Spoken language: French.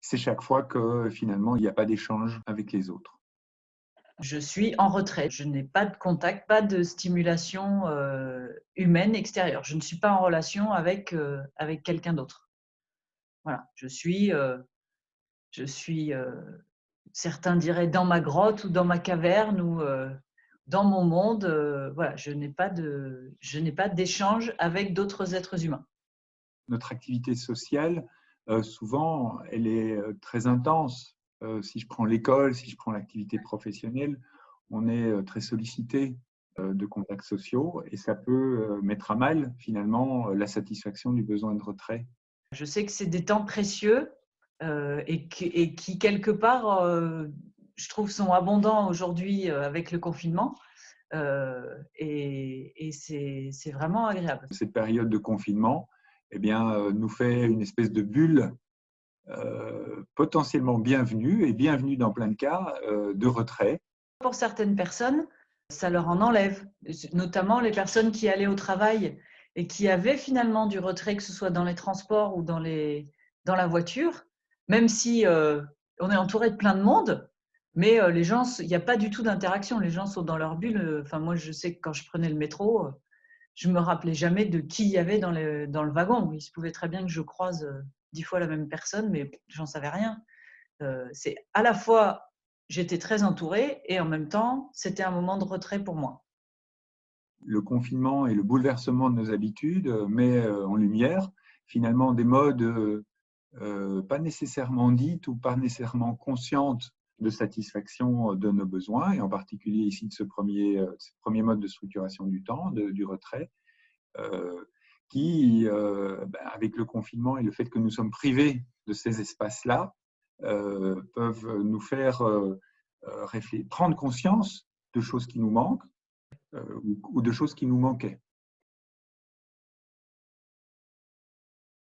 c'est chaque fois que finalement il n'y a pas d'échange avec les autres. Je suis en retrait. Je n'ai pas de contact, pas de stimulation humaine extérieure. Je ne suis pas en relation avec quelqu'un d'autre. Voilà, certains diraient dans ma grotte ou dans ma caverne ou dans mon monde. Voilà, je n'ai pas d'échange avec d'autres êtres humains. Notre activité sociale, souvent, elle est très intense. Si je prends l'école, si je prends l'activité professionnelle, on est très sollicité de contacts sociaux et ça peut mettre à mal finalement la satisfaction du besoin de retrait. Je sais que c'est des temps précieux et qui, quelque part, je trouve, sont abondants aujourd'hui avec le confinement. Et c'est vraiment agréable. Cette période de confinement eh bien, nous fait une espèce de bulle potentiellement bienvenue et bienvenue dans plein de cas de retrait. Pour certaines personnes, ça leur en enlève, notamment les personnes qui allaient au travail et qui avaient finalement du retrait, que ce soit dans les transports ou dans la voiture, même si on est entouré de plein de monde, mais les gens, il n'y a pas du tout d'interaction, les gens sont dans leur bulle. Enfin, moi, je sais que quand je prenais le métro, je me rappelais jamais de qui il y avait dans le wagon. Il se pouvait très bien que je croise 10 fois la même personne, mais j'en savais rien. C'est à la fois, j'étais très entourée et en même temps, c'était un moment de retrait pour moi. Le confinement et le bouleversement de nos habitudes met en lumière finalement des modes pas nécessairement dites ou pas nécessairement conscientes de satisfaction de nos besoins, et en particulier ici de ce premier mode de structuration du temps, du retrait, qui, avec le confinement et le fait que nous sommes privés de ces espaces-là, peuvent nous faire prendre conscience de choses qui nous manquent ou de choses qui nous manquaient.